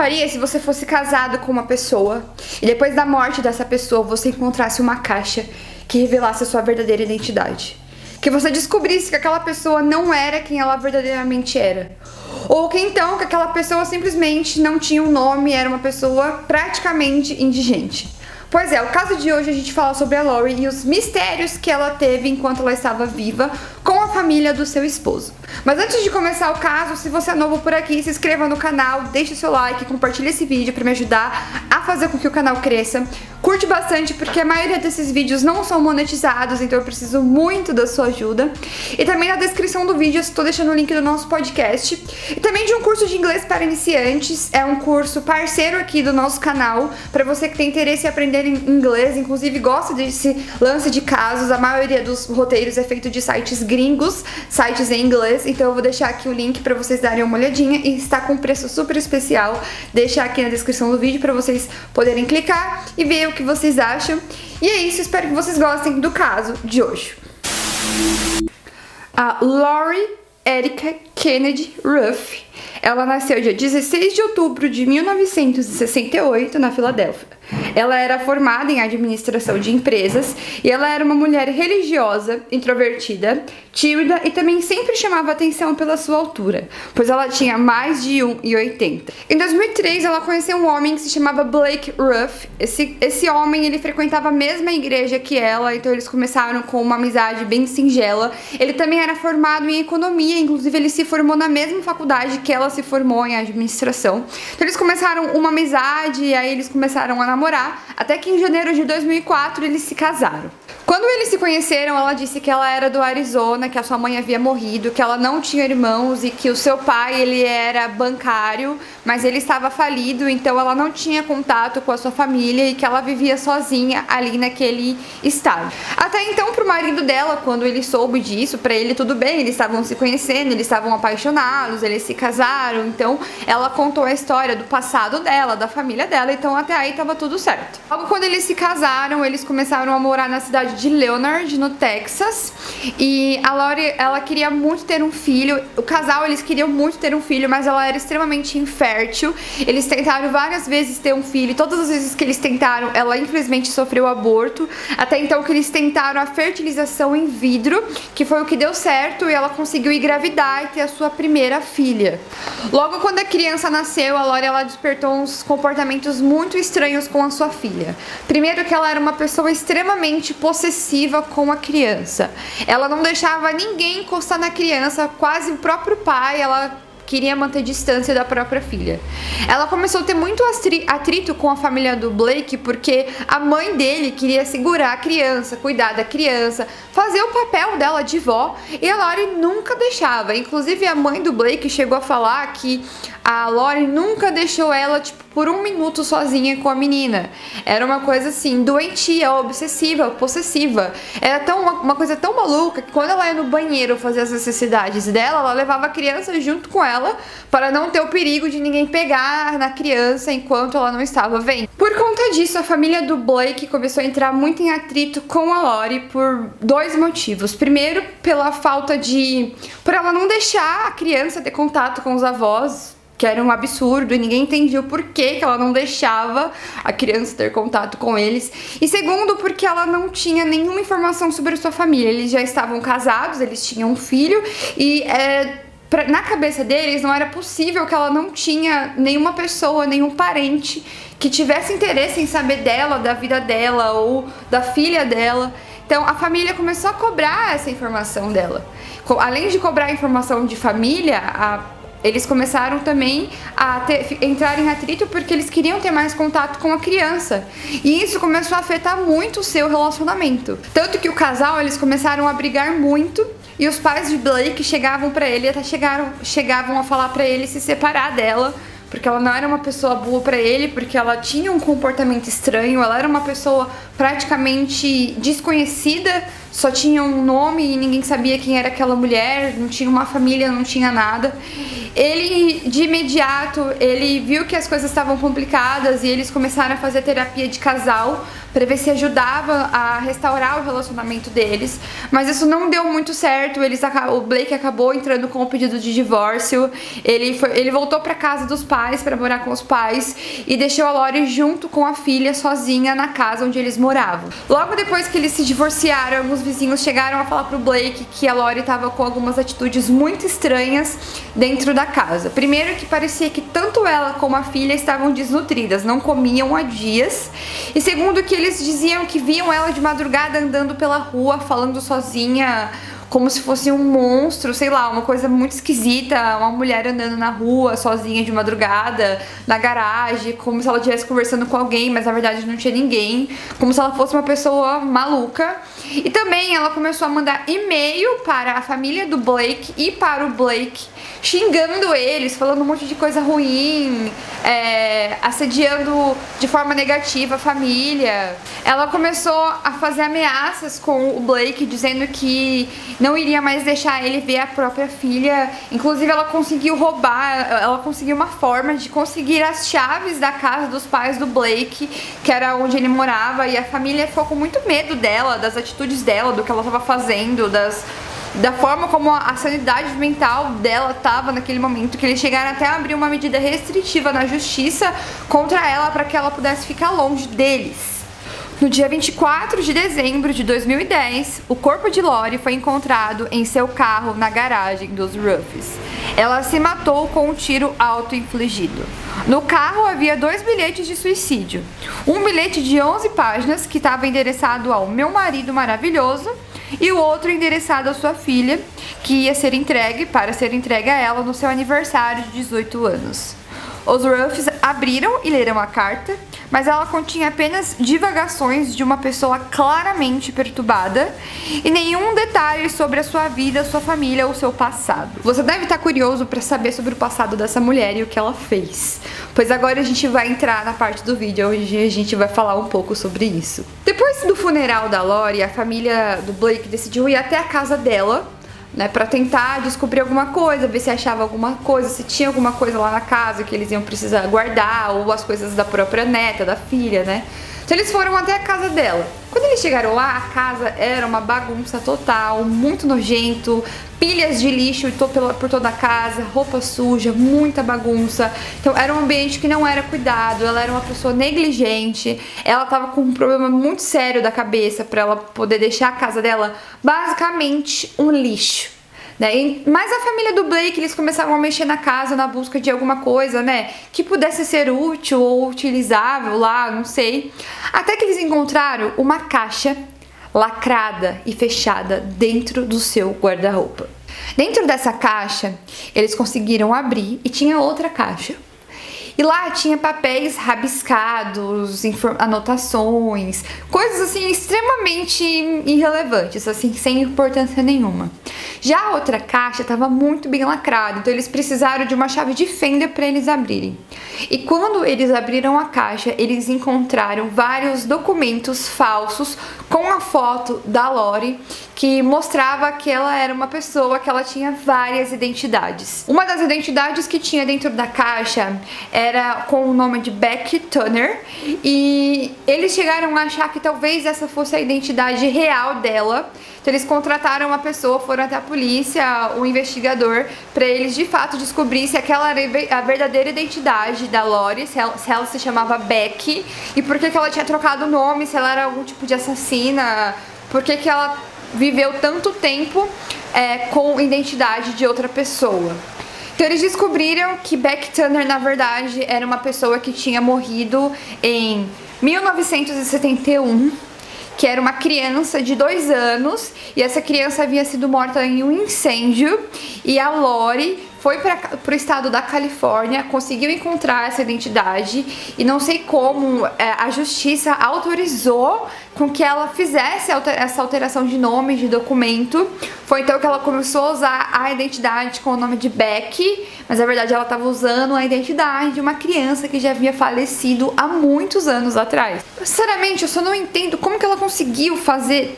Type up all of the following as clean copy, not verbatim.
faria se você fosse casado com uma pessoa e depois da morte dessa pessoa você encontrasse uma caixa que revelasse a sua verdadeira identidade? Que você descobrisse que aquela pessoa não era quem ela verdadeiramente era. Ou que então que aquela pessoa simplesmente não tinha um nome, era uma pessoa praticamente indigente. Pois é, o caso de hoje a gente fala sobre a Lori e os mistérios que ela teve enquanto ela estava viva com a família do seu esposo. Mas antes de começar o caso, se você é novo por aqui, se inscreva no canal, deixe o seu like, compartilhe esse vídeo para me ajudar a fazer com que o canal cresça. Curte bastante porque a maioria desses vídeos não são monetizados, então eu preciso muito da sua ajuda. E também na descrição do vídeo eu estou deixando o link do nosso podcast e também de um curso de inglês para iniciantes. É um curso parceiro aqui do nosso canal para você que tem interesse em aprender inglês, inclusive gosta desse lance de casos. A maioria dos roteiros é feito de sites gringos, sites em inglês, então eu vou deixar aqui o link para vocês darem uma olhadinha e está com preço super especial. Deixar aqui na descrição do vídeo para vocês poderem clicar e ver o que vocês acham. E é isso, espero que vocês gostem do caso de hoje. A Lori Erica Kennedy Ruff, ela nasceu dia 16 de outubro de 1968 na Filadélfia. Ela era formada em administração de empresas e ela era uma mulher religiosa, introvertida, tímida e também sempre chamava atenção pela sua altura, pois ela tinha mais de 1,80. Em 2003, ela conheceu um homem que se chamava Blake Ruff. Esse homem, ele frequentava a mesma igreja que ela, então eles começaram com uma amizade bem singela. Ele também era formado em economia, inclusive ele se formou na mesma faculdade que ela se formou em administração. Então eles começaram uma amizade e aí eles começaram a namorar, até que em janeiro de 2004 eles se casaram. Quando eles se conheceram, ela disse que ela era do Arizona, que a sua mãe havia morrido, que ela não tinha irmãos e que o seu pai, ele era bancário, mas ele estava falido, então ela não tinha contato com a sua família e que ela vivia sozinha ali naquele estado. Até então, pro marido dela, quando ele soube disso, pra ele tudo bem, eles estavam se conhecendo, eles estavam apaixonados, eles se casaram, então ela contou a história do passado dela, da família dela, então até aí tava tudo certo. Logo quando eles se casaram, eles começaram a morar na cidade de Leonard, no Texas, e a Lori, ela queria muito ter um filho. O casal, eles queriam muito ter um filho, mas ela era extremamente infértil. Eles tentaram várias vezes ter um filho, e todas as vezes que eles tentaram, ela infelizmente sofreu aborto. Até então que eles tentaram a fertilização in vitro, que foi o que deu certo, e ela conseguiu engravidar e ter a sua primeira filha. Logo quando a criança nasceu, a Lori, ela despertou uns comportamentos muito estranhos com a sua filha. Primeiro que ela era uma pessoa extremamente possessiva com a criança. Ela não deixava ninguém encostar na criança, quase o próprio pai, ela queria manter distância da própria filha. Ela começou a ter muito atrito com a família do Blake, porque a mãe dele queria segurar a criança, cuidar da criança, fazer o papel dela de vó, e a Lori nunca deixava. Inclusive a mãe do Blake chegou a falar que a Lori nunca deixou ela, tipo, por um minuto sozinha com a menina. Era uma coisa assim, doentia, obsessiva, possessiva. Era uma coisa tão maluca que quando ela ia no banheiro fazer as necessidades dela, ela levava a criança junto com ela para não ter o perigo de ninguém pegar na criança enquanto ela não estava vendo. Por conta disso, a família do Blake começou a entrar muito em atrito com a Lori por dois motivos. Primeiro, pela falta de... por ela não deixar a criança ter contato com os avós, que era um absurdo e ninguém entendia o porquê que ela não deixava a criança ter contato com eles. E segundo, porque ela não tinha nenhuma informação sobre a sua família. Eles já estavam casados, eles tinham um filho e na cabeça deles não era possível que ela não tinha nenhuma pessoa, nenhum parente que tivesse interesse em saber dela, da vida dela ou da filha dela. Então a família começou a cobrar essa informação dela. Além de cobrar a informação de família, eles começaram também a entrar em atrito porque eles queriam ter mais contato com a criança. E isso começou a afetar muito o seu relacionamento. Tanto que o casal, eles começaram a brigar muito. E os pais de Blake chegavam pra ele, até chegavam a falar pra ele se separar dela, porque ela não era uma pessoa boa pra ele, porque ela tinha um comportamento estranho, ela era uma pessoa praticamente desconhecida, só tinha um nome e ninguém sabia quem era aquela mulher, não tinha uma família, não tinha nada. Ele, de imediato, ele viu que as coisas estavam complicadas e eles começaram a fazer terapia de casal pra ver se ajudava a restaurar o relacionamento deles, mas isso não deu muito certo. O Blake acabou entrando com o pedido de divórcio. Ele voltou pra casa dos pais pra morar com os pais e deixou a Lori junto com a filha sozinha na casa onde eles moravam. Logo depois que eles se divorciaram, alguns vizinhos chegaram a falar pro Blake que a Lori tava com algumas atitudes muito estranhas dentro da casa. Primeiro, que parecia que tanto ela como a filha estavam desnutridas, não comiam há dias. E segundo, que eles diziam que viam ela de madrugada andando pela rua, falando sozinha, como se fosse um monstro, sei lá, uma coisa muito esquisita, uma mulher andando na rua sozinha de madrugada, na garagem, como se ela estivesse conversando com alguém, mas na verdade não tinha ninguém, como se ela fosse uma pessoa maluca. E também ela começou a mandar e-mail para a família do Blake e para o Blake, xingando eles, falando um monte de coisa ruim, assediando de forma negativa a família. Ela começou a fazer ameaças com o Blake, dizendo que não iria mais deixar ele ver a própria filha. Inclusive ela conseguiu uma forma de conseguir as chaves da casa dos pais do Blake, que era onde ele morava, e a família ficou com muito medo dela, das atitudes dela, do que ela estava fazendo, da forma como a sanidade mental dela estava naquele momento, que eles chegaram até a abrir uma medida restritiva na justiça contra ela para que ela pudesse ficar longe deles. No dia 24 de dezembro de 2010, o corpo de Lori foi encontrado em seu carro na garagem dos Ruffs. Ela se matou com um tiro auto-infligido. No carro havia 2 bilhetes de suicídio. Um bilhete de 11 páginas que estava endereçado ao "meu marido maravilhoso", e o outro endereçado à sua filha, que ia ser entregue a ela no seu aniversário de 18 anos. Os Ruffs abriram e leram a carta, mas ela continha apenas divagações de uma pessoa claramente perturbada e nenhum detalhe sobre a sua vida, sua família ou seu passado. Você deve estar curioso para saber sobre o passado dessa mulher e o que ela fez, pois agora a gente vai entrar na parte do vídeo onde a gente vai falar um pouco sobre isso. Depois do funeral da Lori, a família do Blake decidiu ir até a casa dela, pra tentar descobrir alguma coisa, ver se achava alguma coisa, se tinha alguma coisa lá na casa que eles iam precisar guardar, ou as coisas da própria neta, da filha, Então eles foram até a casa dela. Quando eles chegaram lá, a casa era uma bagunça total, muito nojento, pilhas de lixo por toda a casa, roupa suja, muita bagunça. Então era um ambiente que não era cuidado, ela era uma pessoa negligente, ela tava com um problema muito sério da cabeça para ela poder deixar a casa dela basicamente um lixo. Mas a família do Blake, eles começaram a mexer na casa na busca de alguma coisa, que pudesse ser útil ou utilizável lá, não sei. Até que eles encontraram uma caixa lacrada e fechada dentro do seu guarda-roupa. Dentro dessa caixa, eles conseguiram abrir e tinha outra caixa. E lá tinha papéis rabiscados, anotações, coisas assim extremamente irrelevantes, assim, sem importância nenhuma. Já a outra caixa estava muito bem lacrada, então eles precisaram de uma chave de fenda para eles abrirem. E quando eles abriram a caixa, eles encontraram vários documentos falsos com a foto da Lori, que mostrava que ela era uma pessoa, que ela tinha várias identidades. Uma das identidades que tinha dentro da caixa era com o nome de Becky Turner, e eles chegaram a achar que talvez essa fosse a identidade real dela. Então eles contrataram uma pessoa, foram até a polícia, um investigador, para eles de fato descobrir se aquela era a verdadeira identidade da Lori, se ela se chamava Becky, e por que ela tinha trocado o nome, se ela era algum tipo de assassina, por que ela viveu tanto tempo com identidade de outra pessoa. Então eles descobriram que Becky Turner, na verdade, era uma pessoa que tinha morrido em 1971, que era uma criança de 2 anos, e essa criança havia sido morta em um incêndio, e a Lori foi para o estado da Califórnia, conseguiu encontrar essa identidade, e não sei como a justiça autorizou com que ela fizesse essa alteração de nome, de documento. Foi então que ela começou a usar a identidade com o nome de Becky, mas na verdade ela estava usando a identidade de uma criança que já havia falecido há muitos anos atrás. Sinceramente, eu só não entendo como que ela conseguiu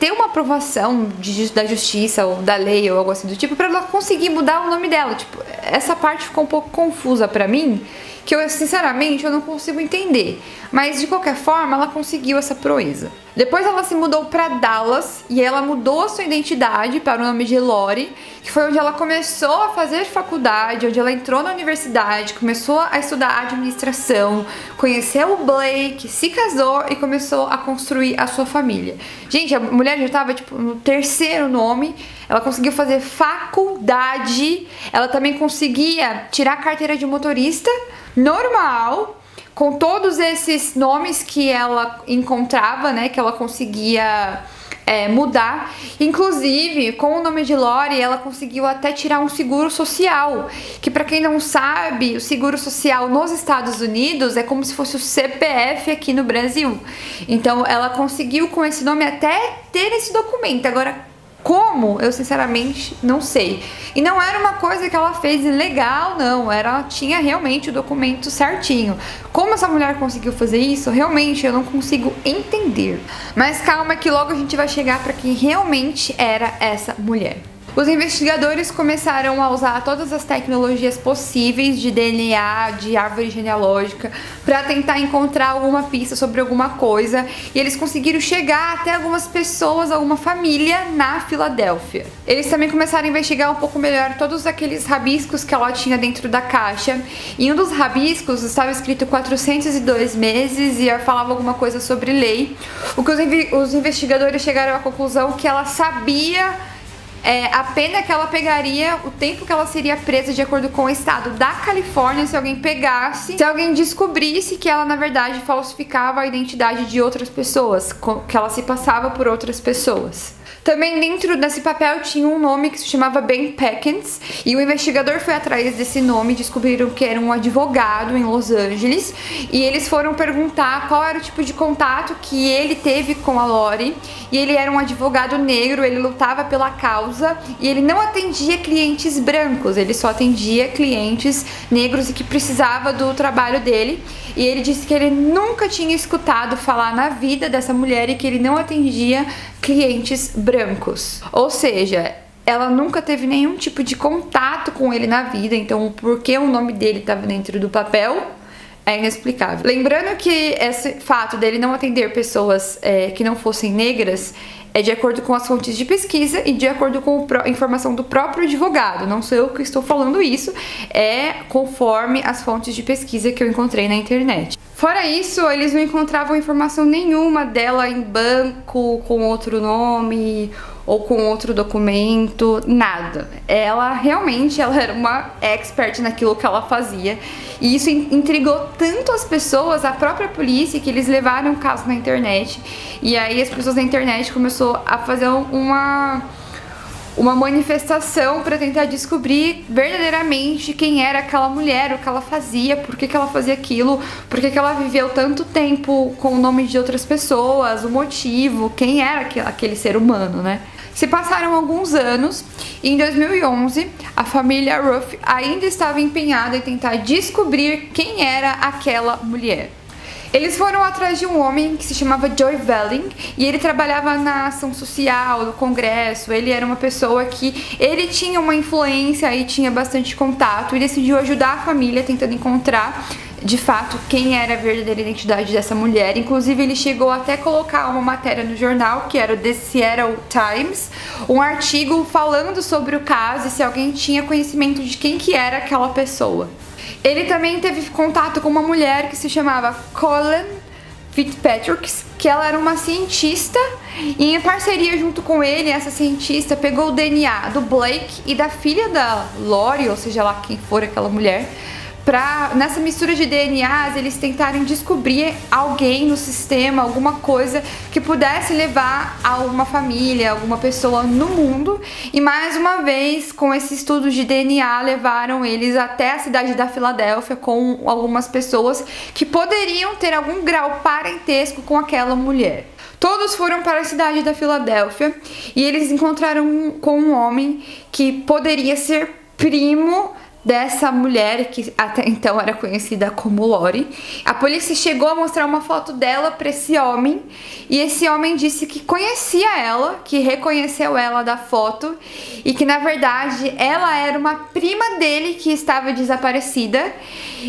ter uma aprovação da justiça ou da lei ou algo assim do tipo, para ela conseguir mudar o nome dela. Tipo, essa parte ficou um pouco confusa pra mim, que eu sinceramente eu não consigo entender. Mas de qualquer forma, ela conseguiu essa proeza. Depois ela se mudou para Dallas e ela mudou a sua identidade para o nome de Lori, que foi onde ela começou a fazer faculdade, onde ela entrou na universidade, começou a estudar administração, conheceu o Blake, se casou e começou a construir a sua família. Gente, a mulher já estava tipo no terceiro nome, ela conseguiu fazer faculdade, ela também conseguia tirar a carteira de motorista normal, com todos esses nomes que ela encontrava, né, que ela conseguia mudar. Inclusive, com o nome de Lori, ela conseguiu até tirar um seguro social, que pra quem não sabe, o seguro social nos Estados Unidos é como se fosse o CPF aqui no Brasil. Então, ela conseguiu com esse nome até ter esse documento. Agora, como? Eu sinceramente não sei. E não era uma coisa que ela fez ilegal, não. Ela tinha realmente o documento certinho. Como essa mulher conseguiu fazer isso? Realmente eu não consigo entender. Mas calma que logo a gente vai chegar para quem realmente era essa mulher. Os investigadores começaram a usar todas as tecnologias possíveis de DNA, de árvore genealógica, para tentar encontrar alguma pista sobre alguma coisa, e eles conseguiram chegar até algumas pessoas, alguma família na Filadélfia. Eles também começaram a investigar um pouco melhor todos aqueles rabiscos que ela tinha dentro da caixa. E um dos rabiscos estava escrito 402 meses e falava alguma coisa sobre lei. O que os investigadores chegaram à conclusão que ela sabia a pena que ela pegaria, o tempo que ela seria presa de acordo com o estado da Califórnia se alguém pegasse, se alguém descobrisse que ela na verdade falsificava a identidade de outras pessoas, que ela se passava por outras pessoas. Também dentro desse papel tinha um nome que se chamava Ben Peckens, e o investigador foi atrás desse nome, descobriram que era um advogado em Los Angeles, e eles foram perguntar qual era o tipo de contato que ele teve com a Lori, e ele era um advogado negro, ele lutava pela causa, e ele não atendia clientes brancos, ele só atendia clientes negros e que precisava do trabalho dele. E ele disse que ele nunca tinha escutado falar na vida dessa mulher e que ele não atendia clientes brancos. Ou seja, ela nunca teve nenhum tipo de contato com ele na vida, então por que o nome dele estava dentro do papel é inexplicável. Lembrando que esse fato dele não atender pessoas que não fossem negras é de acordo com as fontes de pesquisa e de acordo com a informação do próprio advogado. Não sou eu que estou falando isso, é conforme as fontes de pesquisa que eu encontrei na internet. Fora isso, eles não encontravam informação nenhuma dela em banco com outro nome ou com outro documento, nada. Ela era uma expert naquilo que ela fazia, e isso intrigou tanto as pessoas, a própria polícia, que eles levaram o caso na internet, e aí as pessoas da internet começaram a fazer uma manifestação para tentar descobrir verdadeiramente quem era aquela mulher, o que ela fazia, por que ela fazia aquilo, por que ela viveu tanto tempo com o nome de outras pessoas, o motivo, quem era aquele ser humano, né? Se passaram alguns anos e em 2011 a família Ruff ainda estava empenhada em tentar descobrir quem era aquela mulher. Eles foram atrás de um homem que se chamava Joy Velling e ele trabalhava na ação social, no Congresso. Ele era uma pessoa que ele tinha uma influência e tinha bastante contato e decidiu ajudar a família tentando encontrar de fato quem era a verdadeira identidade dessa mulher. Inclusive ele chegou até a colocar uma matéria no jornal, que era o The Seattle Times, um artigo falando sobre o caso e se alguém tinha conhecimento de quem que era aquela pessoa. Ele também teve contato com uma mulher que se chamava Colleen Fitzpatrick, que ela era uma cientista, e em parceria junto com ele, essa cientista pegou o DNA do Blake e da filha da Lori, ou seja lá quem for aquela mulher, nessa mistura de DNAs eles tentarem descobrir alguém no sistema, alguma coisa que pudesse levar a uma família, alguma pessoa no mundo. E mais uma vez, com esse estudo de DNA, levaram eles até a cidade da Filadélfia com algumas pessoas que poderiam ter algum grau parentesco com aquela mulher. Todos foram para a cidade da Filadélfia e eles encontraram com um homem que poderia ser primo dessa mulher que até então era conhecida como Lori. A polícia chegou a mostrar uma foto dela para esse homem e esse homem disse que conhecia ela, que reconheceu ela da foto e que na verdade ela era uma prima dele que estava desaparecida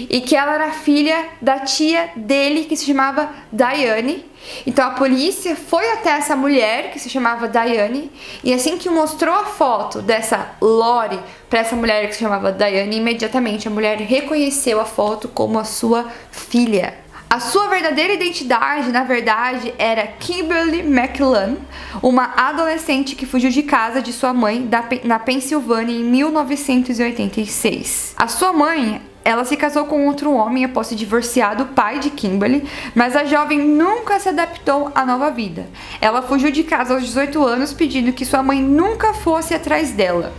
e que ela era filha da tia dele que se chamava Diane. Então a polícia foi até essa mulher que se chamava Diane e assim que mostrou a foto dessa Lori para essa mulher que se chamava Diane, imediatamente a mulher reconheceu a foto como a sua filha. A sua verdadeira identidade, na verdade, era Kimberly McLann, uma adolescente que fugiu de casa de sua mãe na Pensilvânia em 1986. A sua mãe, ela se casou com outro homem após se divorciar do pai de Kimberly, mas a jovem nunca se adaptou à nova vida. Ela fugiu de casa aos 18 anos pedindo que sua mãe nunca fosse atrás dela.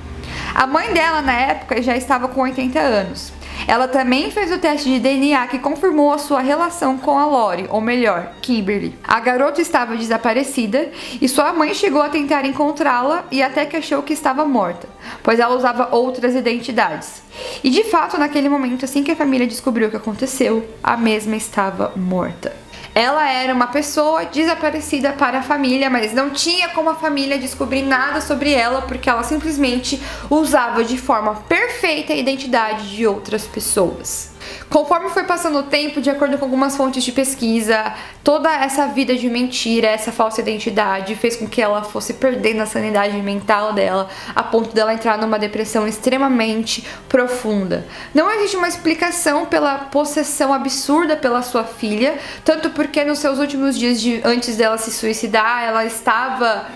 A mãe dela, na época, já estava com 80 anos. Ela também fez o teste de DNA que confirmou a sua relação com a Lori, ou melhor, Kimberly. A garota estava desaparecida e sua mãe chegou a tentar encontrá-la e até que achou que estava morta, pois ela usava outras identidades. E de fato, naquele momento, assim que a família descobriu o que aconteceu, a mesma estava morta. Ela era uma pessoa desaparecida para a família, mas não tinha como a família descobrir nada sobre ela porque ela simplesmente usava de forma perfeita a identidade de outras pessoas. Conforme foi passando o tempo, de acordo com algumas fontes de pesquisa, toda essa vida de mentira, essa falsa identidade fez com que ela fosse perdendo a sanidade mental dela, a ponto dela entrar numa depressão extremamente profunda. Não existe uma explicação pela possessão absurda pela sua filha, tanto porque nos seus últimos dias antes dela se suicidar, ela estava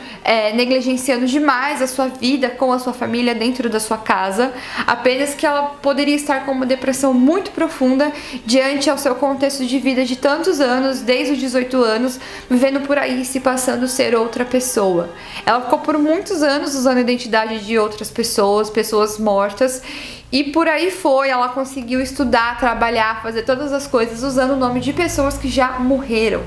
negligenciando demais a sua vida com a sua família dentro da sua casa, apenas que ela poderia estar com uma depressão muito profunda diante ao seu contexto de vida de tantos anos, desde os 18 anos, vivendo por aí, se passando a ser outra pessoa. Ela ficou por muitos anos usando a identidade de outras pessoas, pessoas mortas, e por aí foi, ela conseguiu estudar, trabalhar, fazer todas as coisas usando o nome de pessoas que já morreram.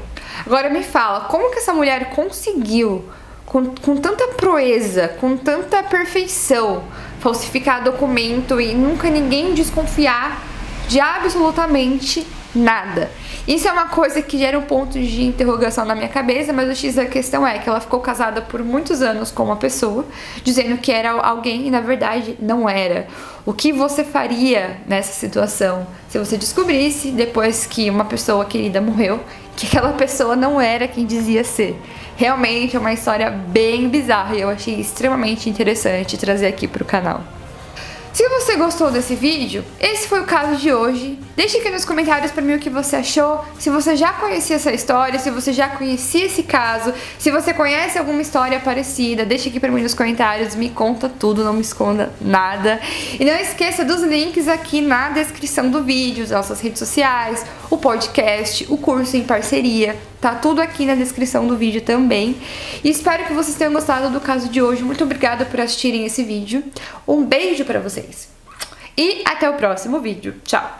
Agora me fala, como que essa mulher conseguiu, com tanta proeza, com tanta perfeição, falsificar documento e nunca ninguém desconfiar de absolutamente nada? Isso é uma coisa que gera um ponto de interrogação na minha cabeça, mas o X da questão é que ela ficou casada por muitos anos com uma pessoa, dizendo que era alguém e na verdade não era. O que você faria nessa situação se você descobrisse, depois que uma pessoa querida morreu, que aquela pessoa não era quem dizia ser? Realmente é uma história bem bizarra e eu achei extremamente interessante trazer aqui pro canal. Se você gostou desse vídeo, esse foi o caso de hoje. Deixe aqui nos comentários pra mim o que você achou, se você já conhecia essa história, se você já conhecia esse caso, se você conhece alguma história parecida, deixe aqui pra mim nos comentários, me conta tudo, não me esconda nada. E não esqueça dos links aqui na descrição do vídeo, as nossas redes sociais, o podcast, o curso em parceria, tá tudo aqui na descrição do vídeo também. E espero que vocês tenham gostado do caso de hoje. Muito obrigada por assistirem esse vídeo. Um beijo pra vocês. E até o próximo vídeo. Tchau!